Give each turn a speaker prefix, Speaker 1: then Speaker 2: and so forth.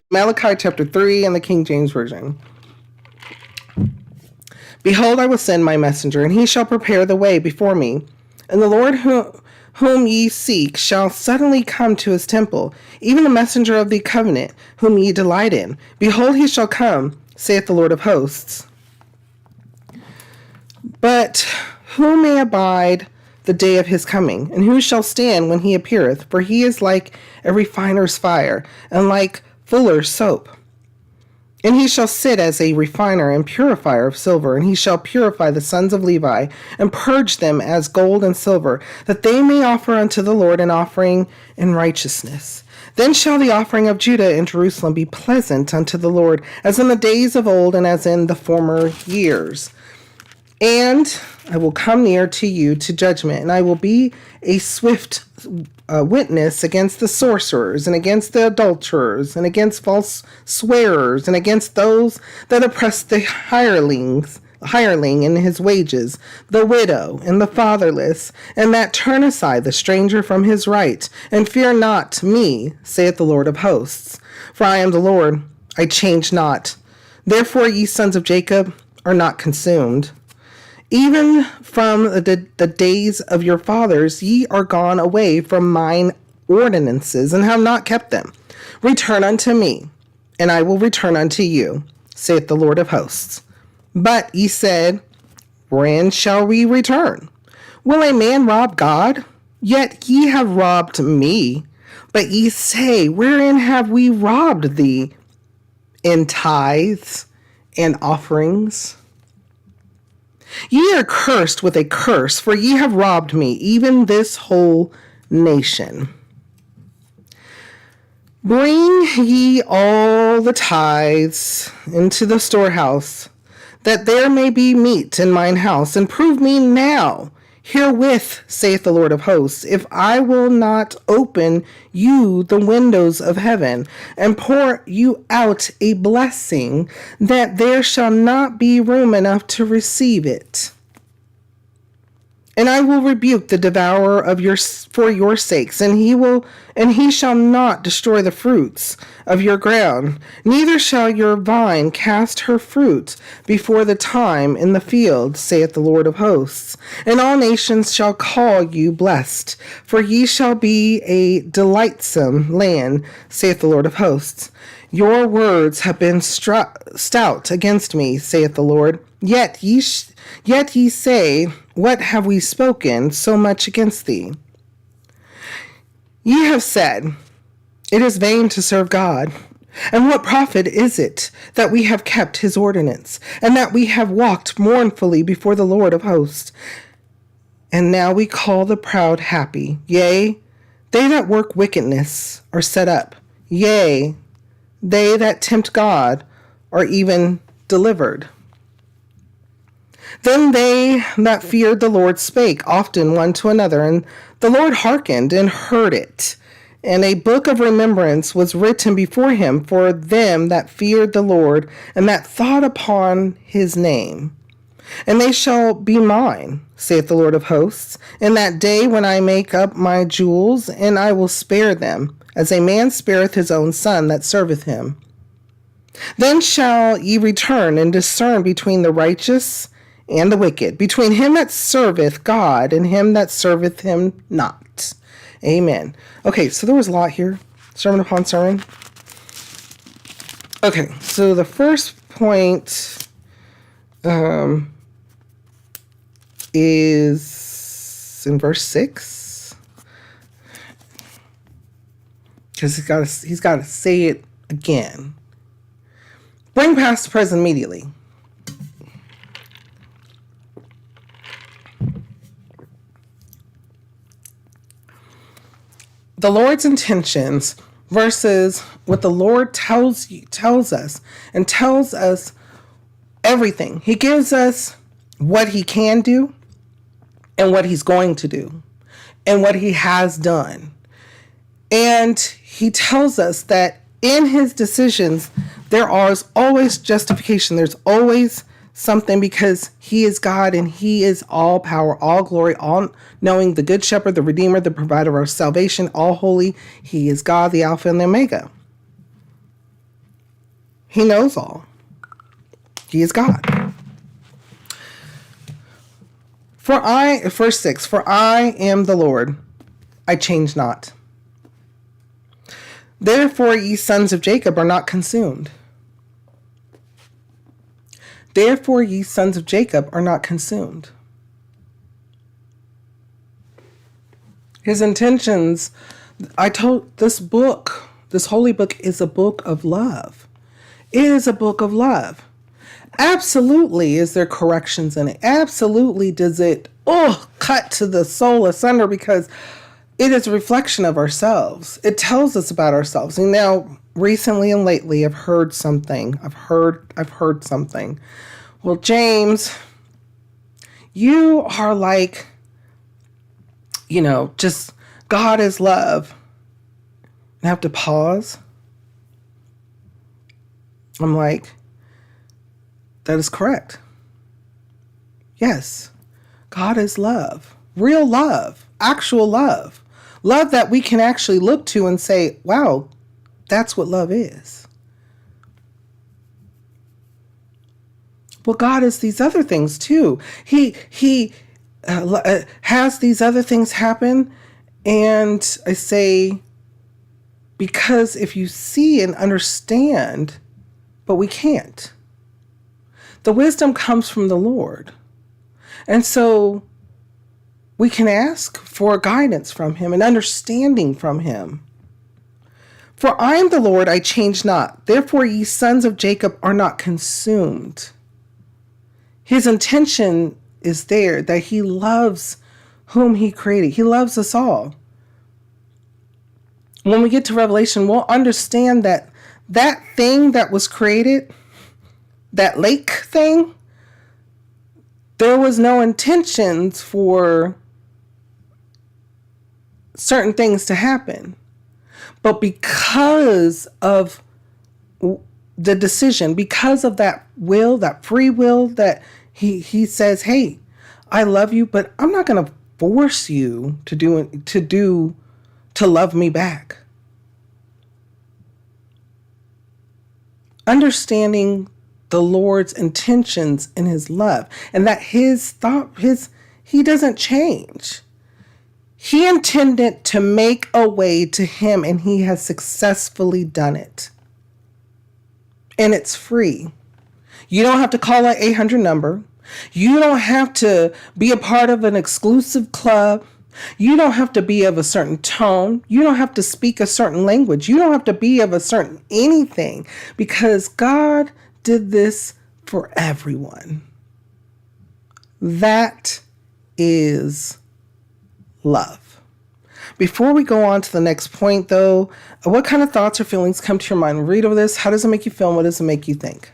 Speaker 1: Malachi chapter 3 in the King James Version. Behold, I will send my messenger, and he shall prepare the way before me. And the Lord whom ye seek shall suddenly come to his temple, even the messenger of the covenant, whom ye delight in. Behold, he shall come, saith the Lord of hosts. But who may abide the day of his coming? And who shall stand when he appeareth? For he is like a refiner's fire, and like fuller's soap. And he shall sit as a refiner and purifier of silver, and he shall purify the sons of Levi, and purge them as gold and silver, that they may offer unto the Lord an offering in righteousness. Then shall the offering of Judah in Jerusalem be pleasant unto the Lord, as in the days of old and as in the former years. And I will come near to you to judgment, and I will be a swift witness against the sorcerers, and against the adulterers, and against false swearers, and against those that oppress the hireling in his wages, the widow, and the fatherless, and that turn aside the stranger from his right, and fear not me, saith the Lord of hosts. For I am the Lord, I change not. Therefore ye sons of Jacob are not consumed. Even from the days of your fathers ye are gone away from mine ordinances, and have not kept them. Return unto me, and I will return unto you, saith the Lord of hosts. But ye said, when shall we return? Will a man rob God? Yet ye have robbed me. But ye say, wherein have we robbed thee? In tithes and offerings. Ye are cursed with a curse, for ye have robbed me, even this whole nation. Bring ye all the tithes into the storehouse, that there may be meat in mine house, and prove me now herewith, saith the Lord of hosts, if I will not open you the windows of heaven, and pour you out a blessing, that there shall not be room enough to receive it. And I will rebuke the devourer for your sakes, and he shall not destroy the fruits of your ground, neither shall your vine cast her fruit before the time in the field, saith the Lord of hosts. And all nations shall call you blessed, for ye shall be a delightsome land, saith the Lord of hosts. Your words have been stout against me, saith the Lord. Yet ye say, what have we spoken so much against thee? Ye have said, it is vain to serve God. And what profit is it that we have kept his ordinance, and that we have walked mournfully before the Lord of hosts? And now we call the proud happy. Yea, they that work wickedness are set up. Yea, they that tempt God are even delivered. Then they that feared the Lord spake often one to another, and the Lord hearkened and heard it. And a book of remembrance was written before him for them that feared the Lord, and that thought upon his name. And they shall be mine, saith the Lord of hosts, in that day when I make up my jewels, and I will spare them, as a man spareth his own son that serveth him. Then shall ye return and discern between the righteous and the wicked, between him that serveth God and him that serveth him not. Amen. Okay, so there was a lot here. Sermon upon sermon. Okay, so the first point is in verse 6. Because he's got to say it again. Bring past the present immediately. The Lord's intentions versus what the Lord tells us everything. He gives us what he can do and what he's going to do and what he has done. And he tells us that in his decisions, there is always justification. There's always something, because he is God and he is all power, all glory, all knowing, the good shepherd, the redeemer, the provider of our salvation, all holy. He is God, the Alpha and the Omega. He knows all. He is God. Verse 6, for I am the Lord, I change not. Therefore ye sons of Jacob are not consumed. Therefore ye sons of Jacob are not consumed. His intentions, this holy book is a book of love. It is a book of love. Absolutely is there corrections in it. Absolutely does it cut to the soul asunder, because it is a reflection of ourselves. It tells us about ourselves. And now, recently and lately, I've heard something. I've heard something. Well, James, you are like, just God is love. I have to pause. I'm like, that is correct. Yes, God is love. Real love. Actual love. Love that we can actually look to and say, wow, that's what love is. Well, God is these other things too. He has these other things happen. And I say, because if you see and understand, but we can't. The wisdom comes from the Lord. And so we can ask for guidance from him and understanding from him. For I am the Lord, I change not. Therefore ye sons of Jacob are not consumed. His intention is there, that he loves whom he created. He loves us all. When we get to Revelation, we'll understand that that thing that was created, that lake thing, there was no intentions for certain things to happen. But because of the decision, because of that will, that free will, that he says, hey, I love you, but I'm not going to force you to love me back. Understanding the Lord's intentions in his love, and that he doesn't change. He intended to make a way to him, and he has successfully done it. And it's free. You don't have to call an 800 number. You don't have to be a part of an exclusive club. You don't have to be of a certain tone. You don't have to speak a certain language. You don't have to be of a certain anything, because God did this for everyone. That is love. Before we go on to the next point, though, what kind of thoughts or feelings come to your mind? Read over this. How does it make you feel? And what does it make you think?